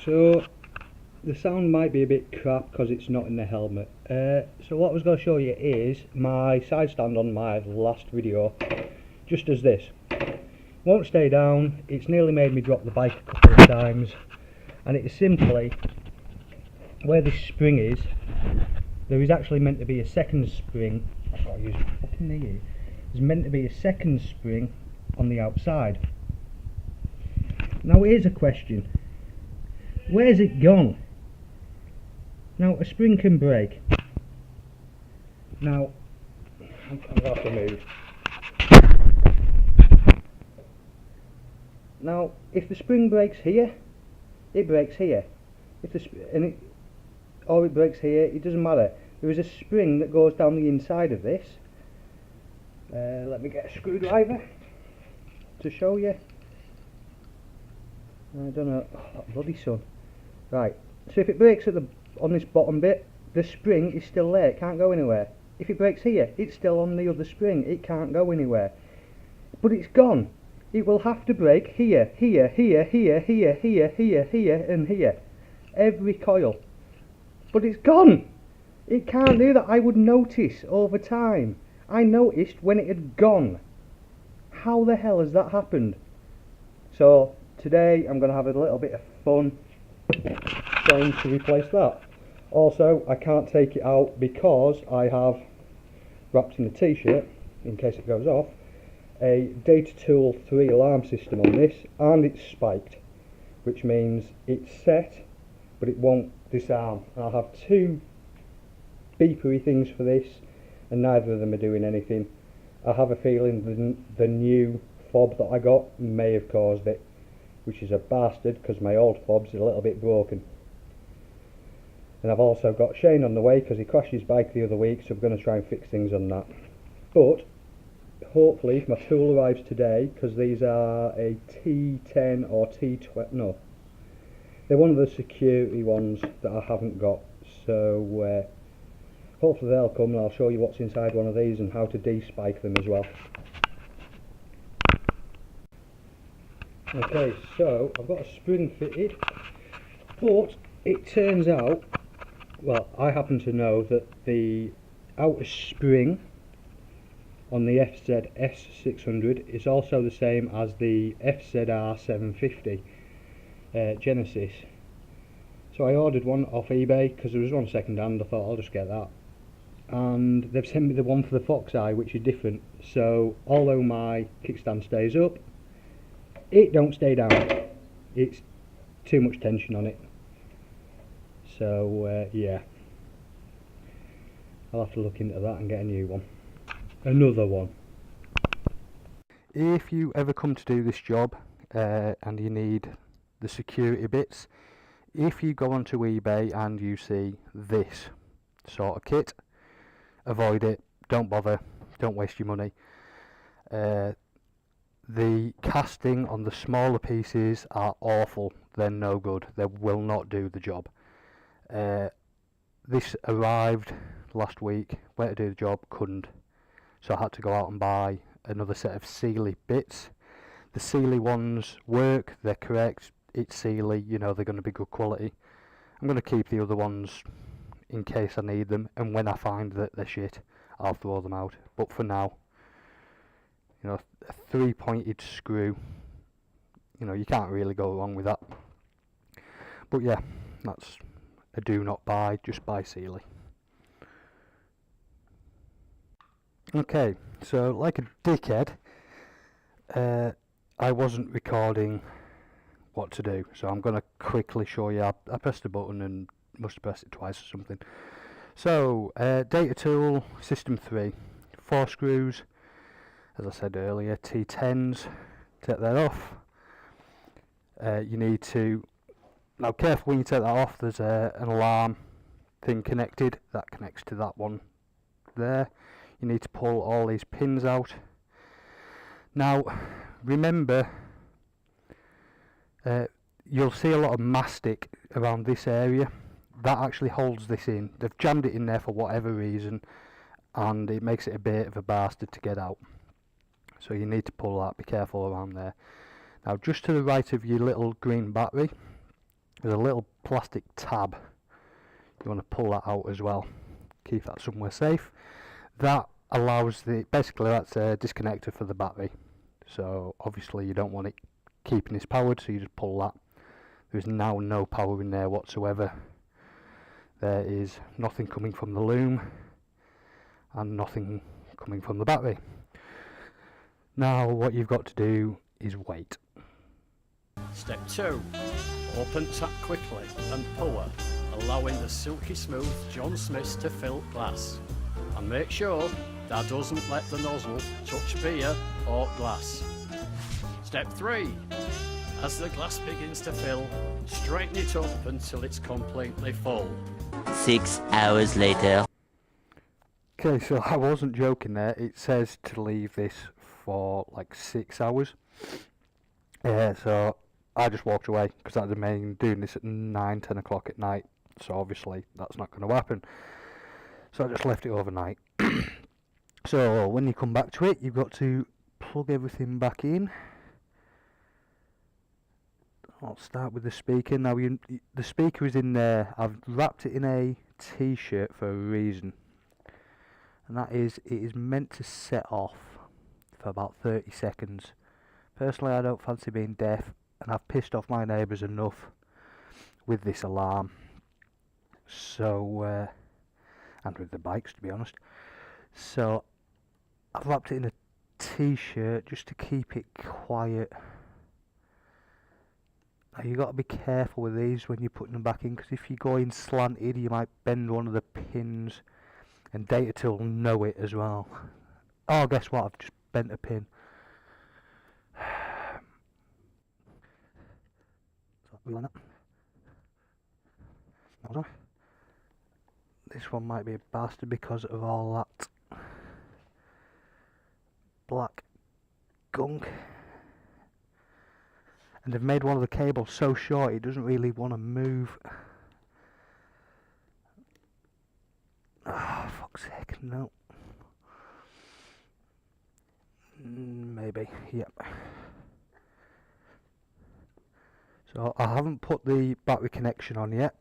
So the sound might be a bit crap because it's not in the helmet. So what I was going to show you is my side stand on my last video. Just as this. Won't stay down. It's nearly made me drop the bike a couple of times. And it's simply where this spring is. There is actually meant to be a second spring. I've got to use my fucking knee here. There's meant to be a second spring on the outside. Now here's a question. Where's it gone? Now a spring can break. Now I'm going to have to move. Now if the spring breaks here, it breaks here. If the or it breaks here, it doesn't matter. There is a spring that goes down the inside of this. Let me get a screwdriver to show you. I don't know. Oh, that bloody sun. Right. So if it breaks at on this bottom bit, the spring is still there. It can't go anywhere. If it breaks here, it's still on the other spring. It can't go anywhere. But it's gone. It will have to break here, here, here, here, here, here, here, here, and here. Every coil. But it's gone. It can't do that. I would notice over time. I noticed when it had gone. How the hell has that happened? So today I'm going to have a little bit of fun trying to replace that. Also, I can't take it out because I have wrapped in a t-shirt, in case it goes off, a datatool 3 alarm system on this, and it's spiked, which means it's set but it won't disarm. And I'll have two beepery things for this, and neither of them are doing anything. I have a feeling the new fob that I got may have caused it, which is a bastard because my old fob's a little bit broken. And I've also got Shane on the way because he crashed his bike the other week, so we're going to try and fix things on that. But hopefully if my tool arrives today, because these are a T10 or T12, no, they're one of the security ones that I haven't got, so hopefully they'll come and I'll show you what's inside one of these and how to despike them as well. Okay, so I've got a spring fitted, but it turns out, well, I happen to know that the outer spring on the FZ S600 is also the same as the FZR 750 Genesis. So I ordered one off eBay because there was one second hand. I thought I'll just get that, and they've sent me the one for the Fox Eye, which is different. So although my kickstand stays up, it don't stay down. It's too much tension on it. So yeah, I'll have to look into that and get a new one. Another one. If you ever come to do this job and you need the security bits, if you go onto eBay and you see this sort of kit, avoid it, don't bother, don't waste your money. The casting on the smaller pieces are awful, they're no good, they will not do the job. This arrived last week, went to do the job, couldn't, so I had to go out and buy another set of Sealy bits. The Sealy ones work, they're correct, it's Sealy, you know they're going to be good quality. I'm going to keep the other ones in case I need them, and when I find that they're shit, I'll throw them out. But for now, you know, a 3-pointed screw, you know, you can't really go wrong with that. But yeah, that's a do not buy, just buy Sealy. Okay, so like a dickhead, I wasn't recording what to do, so I'm going to quickly show you. I pressed the button and must have pressed it twice or something. So, datatool system 3, 4 screws, as I said earlier, T10s, take that off. You need to, now careful when you take that off, there's an alarm thing connected, that connects to that one there. You need to pull all these pins out. Now remember, you'll see a lot of mastic around this area. That actually holds this in. They've jammed it in there for whatever reason, and it makes it a bit of a bastard to get out. So you need to pull that, be careful around there. Now just to the right of your little green battery, there's a little plastic tab. You want to pull that out as well, keep that somewhere safe. That allows basically that's a disconnector for the battery, so obviously you don't want it keeping this powered, so you just pull that. There's now no power in there whatsoever. There is nothing coming from the loom and nothing coming from the battery. Now what you've got to do is wait. Step 2. Open tap quickly and pour, allowing the silky smooth John Smiths to fill glass. And make sure that doesn't let the nozzle touch beer or glass. Step 3. As the glass begins to fill, straighten it up until it's completely full. 6 hours later. Okay, so I wasn't joking there. It says to leave this for like 6 hours. So I just walked away because I'd been doing this at 9, 10 o'clock at night. So obviously that's not going to happen. So I just left it overnight. So when you come back to it, you've got to plug everything back in. I'll start with the speaker. Now the speaker is in there. I've wrapped it in a t-shirt for a reason. And that is, it is meant to set off for about 30 seconds. Personally, I don't fancy being deaf, and I've pissed off my neighbours enough with this alarm. So, and with the bikes, to be honest. So, I've wrapped it in a t-shirt just to keep it quiet. Now, you've got to be careful with these when you're putting them back in, because if you go in slanted, you might bend one of the pins. And datatool know it as well. Oh, guess what? I've just bent a pin. This one might be a bastard because of all that black gunk. And they've made one of the cables so short it doesn't really want to move. Oh, fuck's sake, no. Maybe, yep. So I haven't put the battery connection on yet.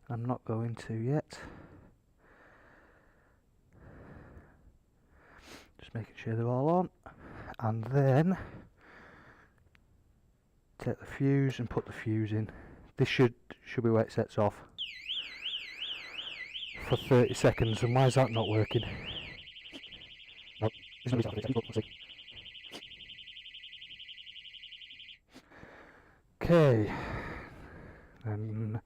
I'm not going to yet. Just making sure they're all on. And then take the fuse and put the fuse in. This should be where it sets off for 30 seconds. And why is that not working? Nope. It's going to be 30 seconds. Let's see. Okay. And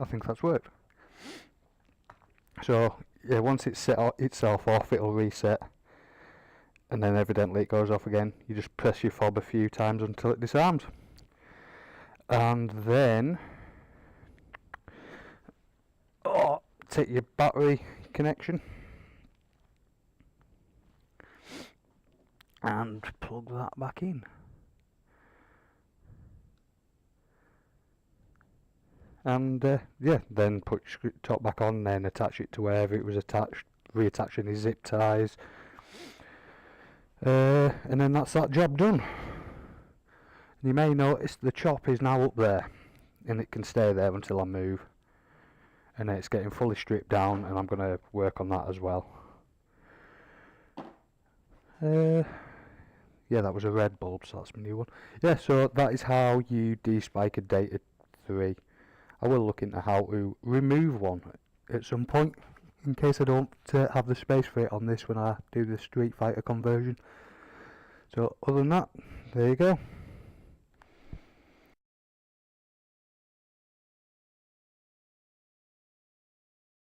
I think that's worked. So yeah, once it's set itself off, it'll reset, and then evidently it goes off again. You just press your fob a few times until it disarms, and then take your battery connection and plug that back in. And yeah, then put your top back on, then attach it to wherever it was attached, reattach any zip ties, and then that's that job done. You may notice the chop is now up there, and it can stay there until I move, and then it's getting fully stripped down, and I'm going to work on that as well. Yeah, that was a red bulb, so that's my new one. Yeah, so that is how you despike a Data 3. I will look into how to remove one at some point, in case I don't have the space for it on this when I do the Street Fighter conversion. So other than that, there you go.